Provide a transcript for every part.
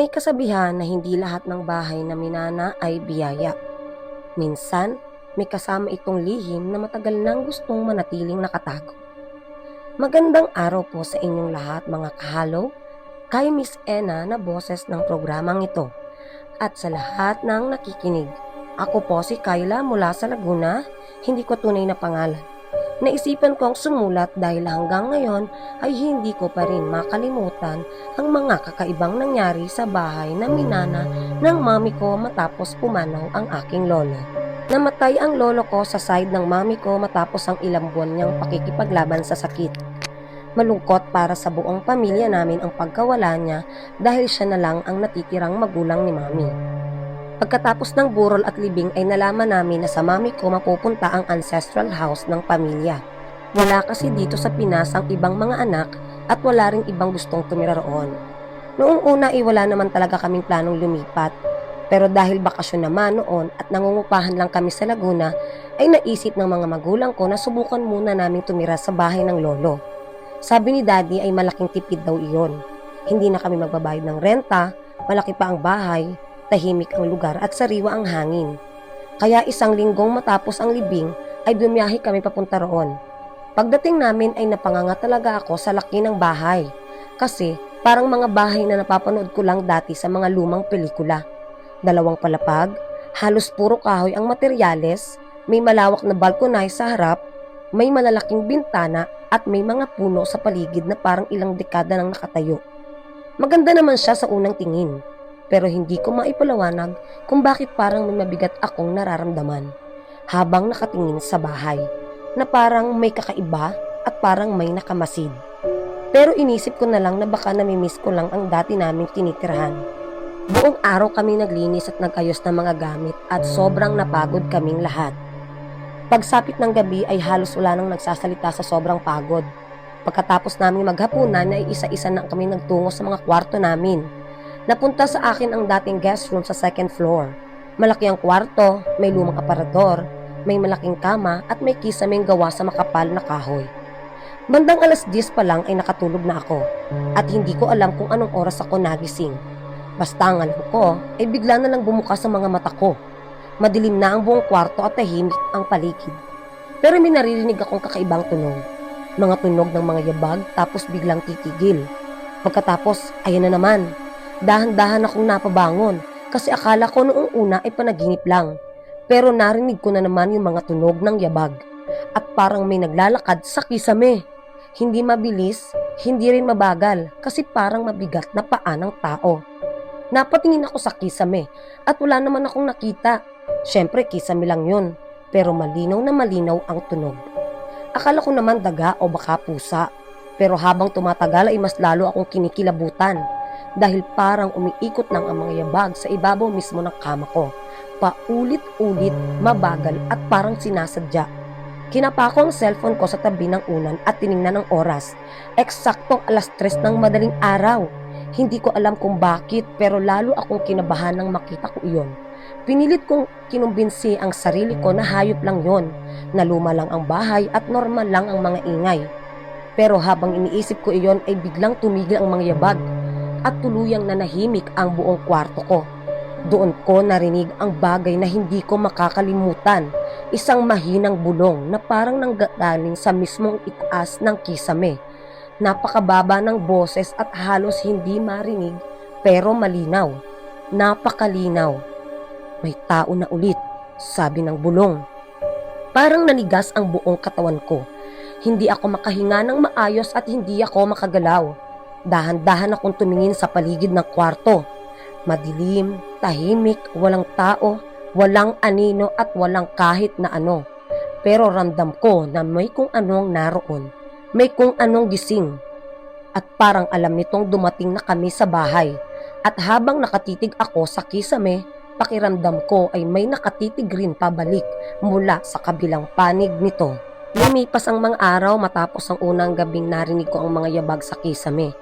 May kasabihan na hindi lahat ng bahay na minana ay biyaya. Minsan, may kasama itong lihim na matagal nang gustong manatiling nakatago. Magandang araw po sa inyong lahat mga kahalo, kay Miss Ena na boses ng programang ito. At sa lahat ng nakikinig, ako po si Kyla mula sa Laguna, hindi ko tunay na pangalan. Naisipan kong sumulat dahil hanggang ngayon ay hindi ko pa rin makalimutan ang mga kakaibang nangyari sa bahay na minana ng mami ko matapos pumanaw ang aking lolo. Namatay ang lolo ko sa side ng mami ko matapos ang ilang buwan niyang pakikipaglaban sa sakit. Malungkot para sa buong pamilya namin ang pagkawala niya dahil siya na lang ang natitirang magulang ni mami. Pagkatapos ng burol at libing ay nalaman namin na sa mami ko mapupunta ang ancestral house ng pamilya. Wala kasi dito sa Pinas ang ibang mga anak at wala ring ibang gustong tumira roon. Noong una ay wala naman talaga kaming planong lumipat. Pero dahil bakasyon naman noon at nangungupahan lang kami sa Laguna, ay naisip ng mga magulang ko na subukan muna naming tumira sa bahay ng lolo. Sabi ni daddy ay malaking tipid daw iyon. Hindi na kami magbabayad ng renta, malaki pa ang bahay, tahimik ang lugar at sariwa ang hangin. Kaya isang linggong matapos ang libing ay bumiyahe kami papunta roon. Pagdating namin ay napanganga talaga ako sa laki ng bahay. Kasi parang mga bahay na napapanood ko lang dati sa mga lumang pelikula. 2 palapag, halos puro kahoy ang materyales, may malawak na balkonay sa harap, may malalaking bintana at may mga puno sa paligid na parang ilang dekada nang nakatayo. Maganda naman siya sa unang tingin. Pero hindi ko maipaliwanag kung bakit parang may mabigat akong nararamdaman habang nakatingin sa bahay na parang may kakaiba at parang may nakamasid. Pero inisip ko na lang na baka namimiss ko lang ang dati naming tinitirahan. Buong araw kami naglinis at nag-ayos ng mga gamit at sobrang napagod kaming lahat. Pagsapit ng gabi ay halos wala nang nagsasalita sa sobrang pagod. Pagkatapos naming maghapunan ay isa-isa na kami nagtungo sa mga kwarto namin. Napunta sa akin ang dating guest room sa 2nd floor. Malaki ang kwarto, may lumang aparador, may malaking kama at may kisaming gawa sa makapal na kahoy. Bandang 10:00 pa lang ay nakatulog na ako at hindi ko alam kung anong oras ako nagising. Basta ang alam ko ay bigla na lang bumukas ang mga mata ko. Madilim na ang buong kwarto at tahimik ang paligid. Pero may naririnig akong kakaibang tunog. Mga tunog ng mga yabag tapos biglang titigil. Pagkatapos, ayan na naman. Dahan-dahan akong napabangon kasi akala ko noong una ay panaginip lang. Pero narinig ko na naman yung mga tunog ng yabag at parang may naglalakad sa kisame. Hindi mabilis, hindi rin mabagal kasi parang mabigat na paa ng tao. Napatingin ako sa kisame at wala naman akong nakita. Siyempre kisame lang yun, pero malinaw na malinaw ang tunog. Akala ko naman daga o baka pusa, pero habang tumatagal ay mas lalo akong kinikilabutan. Dahil parang umiikot ng ang mga yabag sa ibabaw mismo ng kama ko. Paulit-ulit, mabagal at parang sinasadya. Kinapa ko ang cellphone ko sa tabi ng unan at tiningnan ang oras. Eksaktong 3:00 ng madaling araw. Hindi ko alam kung bakit pero lalo akong kinabahan nang makita ko iyon. Pinilit kong kinumbinsi ang sarili ko na hayop lang yon, na luma lang ang bahay at normal lang ang mga ingay. Pero habang iniisip ko iyon ay biglang tumigil ang mga yabag at tuluyang nanahimik ang buong kwarto ko. Doon ko narinig ang bagay na hindi ko makakalimutan, isang mahinang bulong na parang nanggagaling sa mismong itaas ng kisame. Napakababa ng boses at halos hindi marinig pero malinaw. Napakalinaw. May tao na ulit, sabi ng bulong. Parang nanigas ang buong katawan ko. Hindi ako makahinga ng maayos at hindi ako makagalaw. Dahan-dahan akong tumingin sa paligid ng kwarto. Madilim, tahimik, walang tao, walang anino at walang kahit na ano. Pero ramdam ko na may kung anong naroon. May kung anong gising. At parang alam nitong dumating na kami sa bahay. At habang nakatitig ako sa kisame, pakiramdam ko ay may nakatitig rin pabalik mula sa kabilang panig nito. Lumipas ang mga araw matapos ang unang gabing narinig ko ang mga yabag sa kisame.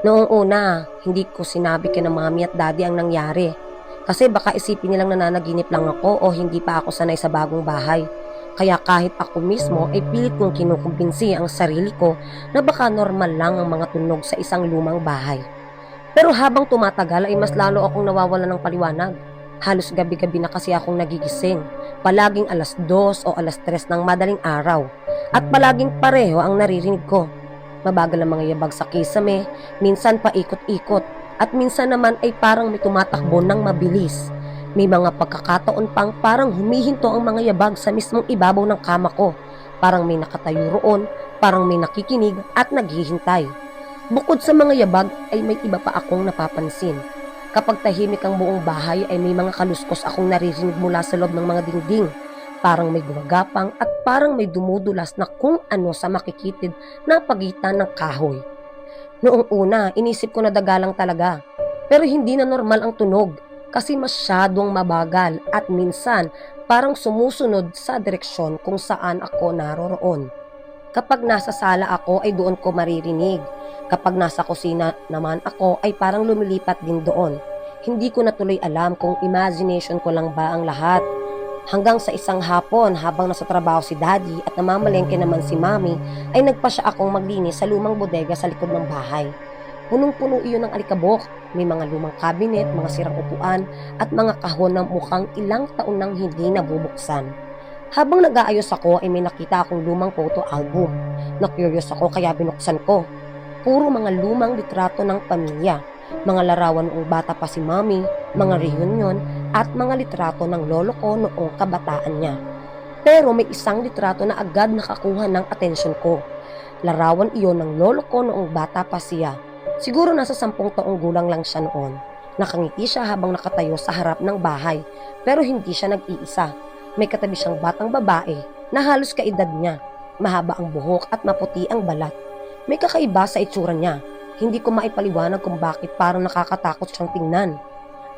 Noong una, hindi ko sinabi kina mami at daddy ang nangyari. Kasi baka isipin nilang nananaginip lang ako o hindi pa ako sanay sa bagong bahay. Kaya kahit ako mismo ay pilit kong kinukumbinsi ang sarili ko na baka normal lang ang mga tunog sa isang lumang bahay. Pero habang tumatagal ay mas lalo akong nawawalan ng paliwanag. Halos gabi-gabi na kasi akong nagigising. Palaging alas 2 o alas 3 ng madaling araw. At palaging pareho ang naririnig ko. Mabagal ang mga yabag sa kisame, minsan paikot-ikot, at minsan naman ay parang may tumatakbo ng mabilis. May mga pagkakataon pang parang humihinto ang mga yabag sa mismong ibabaw ng kama ko. Parang may nakatayo roon, parang may nakikinig at naghihintay. Bukod sa mga yabag ay may iba pa akong napapansin. Kapag tahimik ang buong bahay ay may mga kaluskos akong naririnig mula sa loob ng mga dingding. Parang may gumagapang at parang may dumudulas na kung ano sa makikitid na pagitan ng kahoy. Noong una, inisip ko na dagalang talaga. Pero hindi na normal ang tunog kasi masyadong mabagal at minsan parang sumusunod sa direksyon kung saan ako naroroon. Kapag nasa sala ako ay doon ko maririnig. Kapag nasa kusina naman ako ay parang lumilipat din doon. Hindi ko na tuloy alam kung imagination ko lang ba ang lahat. Hanggang sa isang hapon habang nasa trabaho si Daddy at namamalengke naman si Mami ay nagpasya akong maglinis sa lumang bodega sa likod ng bahay. Punong-puno iyon ng alikabok, may mga lumang kabinet, mga sirang upuan at mga kahon na mukhang ilang taon nang hindi nabubuksan. Habang nag-aayos ako ay may nakita akong lumang photo album. Na-curious ako kaya binuksan ko. Puro mga lumang litrato ng pamilya, mga larawan noong bata pa si Mami, mga reunion at mga litrato ng lolo ko noong kabataan niya. Pero may isang litrato na agad nakakuha ng atensyon ko. Larawan iyon ng lolo ko noong bata pa siya. Siguro nasa 10 taong gulang lang siya noon. Nakangiti siya habang nakatayo sa harap ng bahay, pero hindi siya nag-iisa. May katabi siyang batang babae na halos kaedad niya. Mahaba ang buhok at maputi ang balat. May kakaiba sa itsura niya. Hindi ko maipaliwanag kung bakit parang nakakatakot siyang tingnan.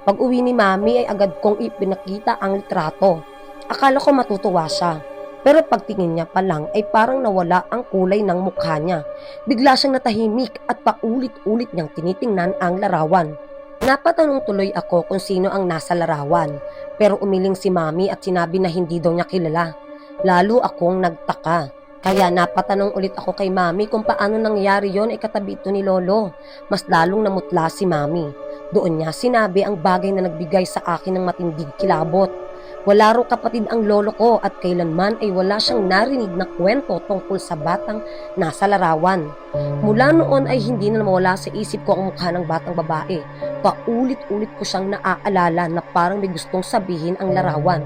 Pag uwi ni Mami ay agad kong ipinakita ang litrato. Akala ko matutuwa siya. Pero pagtingin niya pa lang ay parang nawala ang kulay ng mukha niya. Bigla siyang natahimik at paulit-ulit niyang tinitingnan ang larawan. Napatanong tuloy ako kung sino ang nasa larawan. Pero umiling si Mami at sinabi na hindi daw niya kilala. Lalo akong nagtaka. Kaya napatanong ulit ako kay Mami kung paano nangyari yon ay katabi ito ni Lolo. Mas lalong namutla si Mami. Doon niya sinabi ang bagay na nagbigay sa akin ng matinding kilabot. Wala raw kapatid ang lolo ko at kailanman ay wala siyang narinig na kwento tungkol sa batang nasa larawan. Mula noon ay hindi na mawala sa isip ko ang mukha ng batang babae. Paulit-ulit ko siyang naaalala na parang may gustong sabihin ang larawan.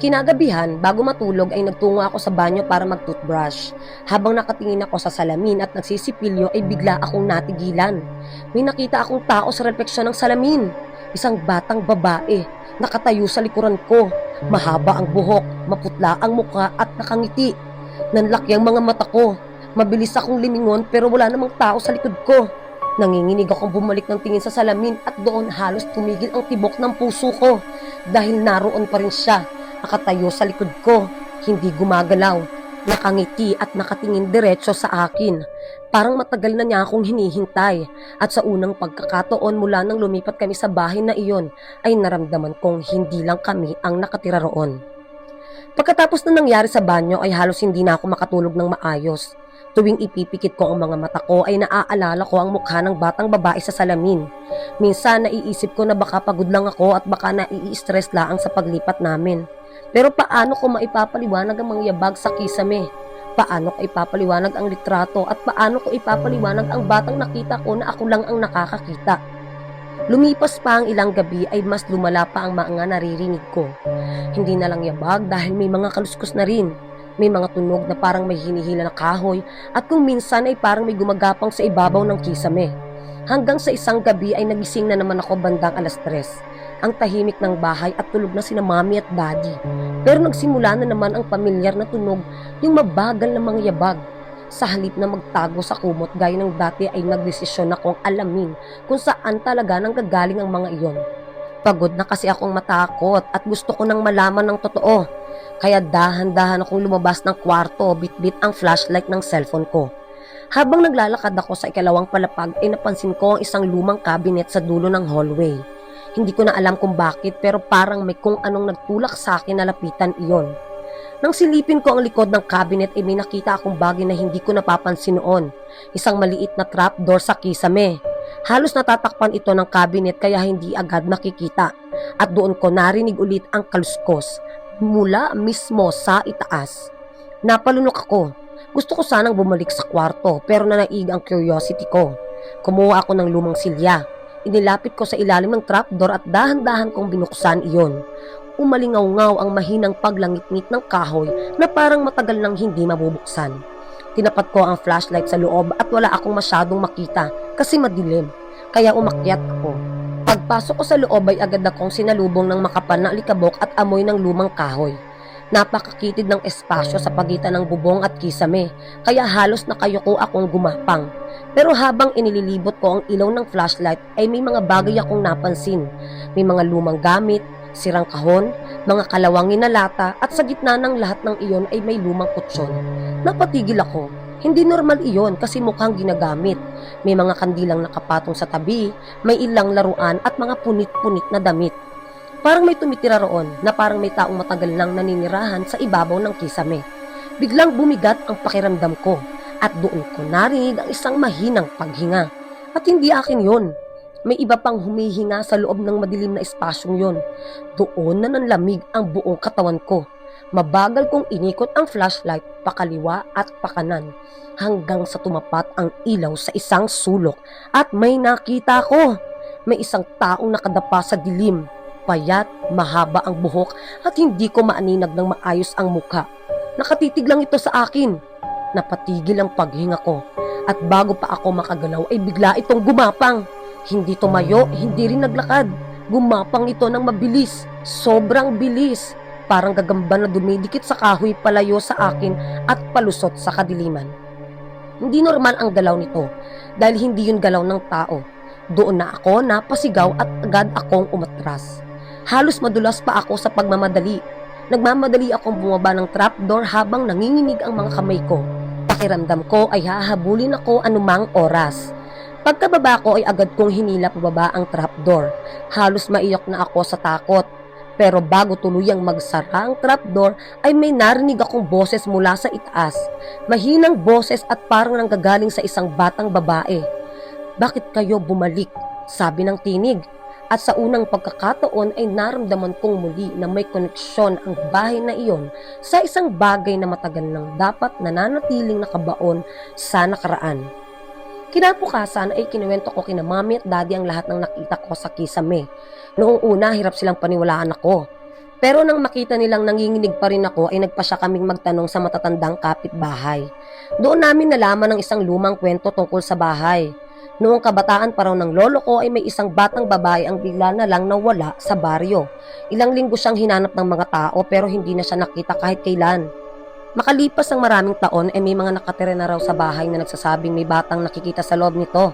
Kinagabihan, bago matulog ay nagtungo ako sa banyo para mag-toothbrush. Habang nakatingin ako sa salamin at nagsisipilyo ay bigla akong natigilan. May nakita akong tao sa refleksyon ng salamin. Isang batang babae, nakatayo sa likuran ko. Mahaba ang buhok, maputla ang mukha at nakangiti. Nanlaki ang mga mata ko. Mabilis akong limingon pero wala namang tao sa likod ko. Nanginginig akong bumalik ng tingin sa salamin at doon halos tumigil ang tibok ng puso ko. Dahil naroon pa rin siya. Nakatayo sa likod ko, hindi gumagalaw, nakangiti at nakatingin diretso sa akin. Parang matagal na niya akong hinihintay at sa unang pagkakataon mula nang lumipat kami sa bahay na iyon ay naramdaman kong hindi lang kami ang nakatira roon. Pagkatapos na nangyari sa banyo ay halos hindi na ako makatulog ng maayos. Tuwing ipipikit ko ang mga mata ko ay naaalala ko ang mukha ng batang babae sa salamin. Minsan naiisip ko na baka pagod lang ako at baka nai-stress lang sa paglipat namin. Pero paano ko maipapaliwanag ang mga yabag sa kisame? Paano ko ipapaliwanag ang litrato at paano ko ipapaliwanag ang batang nakita ko na ako lang ang nakakakita? Lumipas pa ang ilang gabi ay mas lumala pa ang mga naririnig ko. Hindi na lang yabag dahil may mga kaluskos na rin. May mga tunog na parang may hinihila na kahoy at kung minsan ay parang may gumagapang sa ibabaw ng kisame. Hanggang sa isang gabi ay nagising na naman ako bandang alas 3. Ang tahimik ng bahay at tulog na sina Mami at Daddy. Pero nagsimula na naman ang pamilyar na tunog, yung mabagal na mga yabag. Sa halip na magtago sa kumot gaya ng dati ay nagdesisyon akong alamin kung saan talaga nanggagaling ang mga iyon. Pagod na kasi akong matakot at gusto ko nang malaman ng totoo. Kaya dahan-dahan akong lumabas ng kwarto, bit-bit ang flashlight ng cellphone ko. Habang naglalakad ako sa ikalawang palapag ay napansin ko ang isang lumang cabinet sa dulo ng hallway. Hindi ko na alam kung bakit pero parang may kung anong nagtulak sa akin na lapitan iyon. Nang silipin ko ang likod ng cabinet ay may nakita akong bagay na hindi ko napapansin noon. Isang maliit na trapdoor sa kisame. Halos natatakpan ito ng cabinet kaya hindi agad nakikita. At doon ko narinig ulit ang kaluskos mula mismo sa itaas. Napalunok ako. Gusto ko sanang bumalik sa kwarto pero nanaig ang curiosity ko. Kumuha ako ng lumang silya. Inilapit ko sa ilalim ng trapdoor at dahan-dahan kong binuksan iyon. Umalingaw-ngaw ang mahinang paglangit-ngit ng kahoy na parang matagal nang hindi mabubuksan. Tinapat ko ang flashlight sa loob at wala akong masyadong makita kasi madilim. Kaya umakyat ako. Pagpasok ko sa loob ay agad akong sinalubong ng makapal na alikabok at amoy ng lumang kahoy. Napakakitid ng espasyo sa pagitan ng bubong at kisame, kaya halos nakayuko akong gumapang. Pero habang inililibot ko ang ilaw ng flashlight ay may mga bagay akong napansin. May mga lumang gamit, sirang kahon, mga kalawangin na lata at sa gitna ng lahat ng iyon ay may lumang kutsyon. Napatigil ako. Hindi normal iyon kasi mukhang ginagamit. May mga kandilang nakapatong sa tabi, may ilang laruan at mga punit-punit na damit. Parang may tumitira roon na parang may taong matagal nang naninirahan sa ibabaw ng kisame. Biglang bumigat ang pakiramdam ko at doon ko narinig ang isang mahinang paghinga. At hindi akin yon. May iba pang humihinga sa loob ng madilim na espasyong yon. Doon na nanlamig ang buong katawan ko. Mabagal kong inikot ang flashlight pakaliwa at pakanan hanggang sa tumapat ang ilaw sa isang sulok at may nakita ko. May isang taong nakadapa sa dilim. Payat, mahaba ang buhok at hindi ko maaninag ng maayos ang mukha. Nakatitig lang ito sa akin. Napatigil ang paghinga ko at bago pa ako makagalaw ay bigla itong gumapang. Hindi tumayo, hindi rin naglakad. Gumapang ito ng mabilis, sobrang bilis. Parang gagamba na dumidikit sa kahoy palayo sa akin at palusot sa kadiliman. Hindi normal ang galaw nito dahil hindi yun galaw ng tao. Doon na ako napasigaw at agad akong umatras. Halos madulas pa ako sa pagmamadali. Nagmamadali akong bumaba ng trapdoor habang nanginginig ang mga kamay ko. Pakiramdam ko ay hahabulin ako anumang oras. Pagkababa ko ay agad kong hinila pababa ang trapdoor. Halos maiyak na ako sa takot. Pero bago tuluyang magsara ang trapdoor ay may narinig akong boses mula sa itaas. Mahinang boses at parang nanggagaling sa isang batang babae. "Bakit kayo bumalik?" sabi ng tinig. At sa unang pagkakataon ay naramdaman kong muli na may koneksyon ang bahay na iyon sa isang bagay na matagal nang dapat nananatiling nakabaon sa nakaraan. Kinabukasan ay kinuwento ko kina mami at daddy ang lahat ng nakita ko sa kisame. Noong una hirap silang paniwalaan ako. Pero nang makita nilang nanginginig pa rin ako ay nagpasya kaming magtanong sa matatandang kapitbahay. Doon namin nalaman ng isang lumang kwento tungkol sa bahay. Noong kabataan pa raw ng lolo ko ay may isang batang babae ang bigla na lang nawala sa baryo. Ilang linggo siyang hinanap ng mga tao pero hindi na siya nakita kahit kailan. Makalipas ang maraming taon ay may mga nakatira na raw sa bahay na nagsasabing may batang nakikita sa loob nito.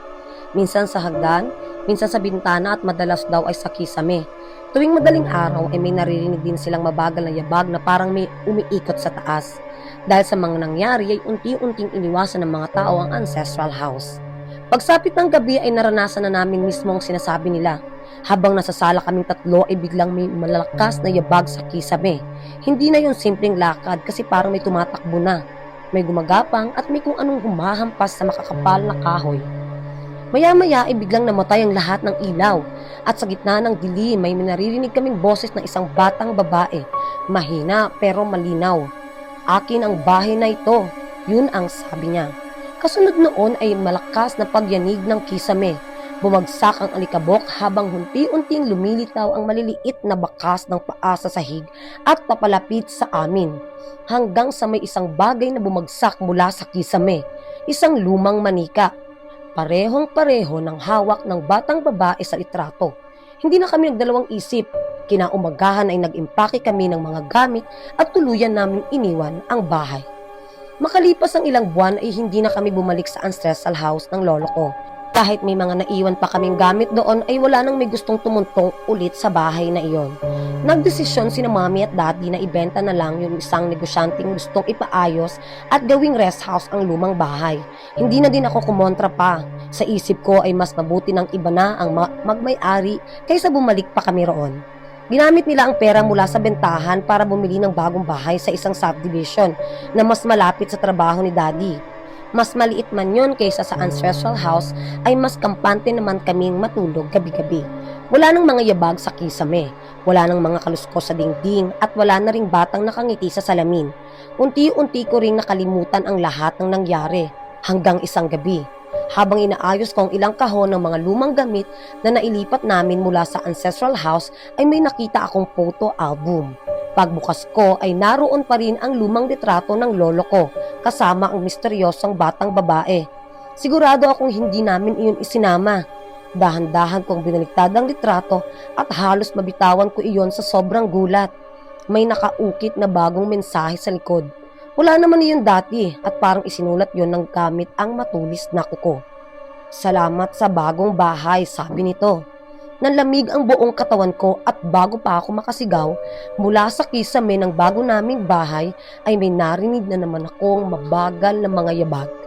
Minsan sa hagdan, minsan sa bintana at madalas daw ay sa kisame. Tuwing madaling araw ay may naririnig din silang mabagal na yabag na parang may umiikot sa taas. Dahil sa mga nangyari ay unti-unting iniwasan ng mga tao ang ancestral house. Pagsapit ng gabi ay naranasan na namin mismo ang sinasabi nila. Habang nasa sala kaming tatlo ay biglang may malalakas na yabag sa kisame. Hindi na yung simpleng lakad kasi parang may tumatakbo na. May gumagapang at may kung anong humahampas sa makakapal na kahoy. Maya-maya ay biglang namatay ang lahat ng ilaw at sa gitna ng dilim may naririnig kaming boses ng isang batang babae. Mahina pero malinaw. "Akin ang bahay na ito," yun ang sabi niya. Kasunod noon ay malakas na pagyanig ng kisame. Bumagsak ang alikabok habang hunti-unting lumilitaw ang maliliit na bakas ng paa sa sahig at papalapit sa amin. Hanggang sa may isang bagay na bumagsak mula sa kisame, isang lumang manika. Parehong-pareho ng hawak ng batang babae sa litrato. Hindi na kami nagdalawang isip. Kinaumagahan ay nag-impake kami ng mga gamit at tuluyan namin iniwan ang bahay. Makalipas ang ilang buwan ay hindi na kami bumalik sa ancestral house ng lolo ko. Kahit may mga naiwan pa kaming gamit doon ay wala nang may gustong tumuntong ulit sa bahay na iyon. Nagdesisyon sina mami at daddy na ibenta na lang yung isang negosyanteng gustong ipaayos at gawing rest house ang lumang bahay. Hindi na din ako kumontra pa. Sa isip ko ay mas mabuti ng iba na ang magmay-ari kaysa bumalik pa kami roon. Ginamit nila ang pera mula sa bentahan para bumili ng bagong bahay sa isang subdivision na mas malapit sa trabaho ni daddy. Mas maliit man yon kaysa sa ancestral house, ay mas kampante naman kaming matulog gabi-gabi. Wala nang mga yabag sa kisame, wala nang mga kaluskos sa dingding, at wala na ring batang nakangiti sa salamin. Unti-unti ko ring nakalimutan ang lahat ng nangyari, hanggang isang gabi. Habang inaayos ko ang ilang kahon ng mga lumang gamit na nailipat namin mula sa ancestral house, ay may nakita akong photo album. Pagbukas ko ay naroon pa rin ang lumang litrato ng lolo ko, kasama ang misteryosong batang babae. Sigurado akong hindi namin iyon isinama. Dahan-dahan kong binaliktad ang litrato at halos mabitawan ko iyon sa sobrang gulat. May nakaukit na bagong mensahe sa likod. Wala naman iyon dati at parang isinulat yon ng gamit ang matulis na kuko. Salamat sa bagong bahay, sabi nito. Nanlamig ang buong katawan ko at bago pa ako makasigaw, mula sa kisame ng bago naming bahay ay may narinig na naman akong mabagal na mga yabag.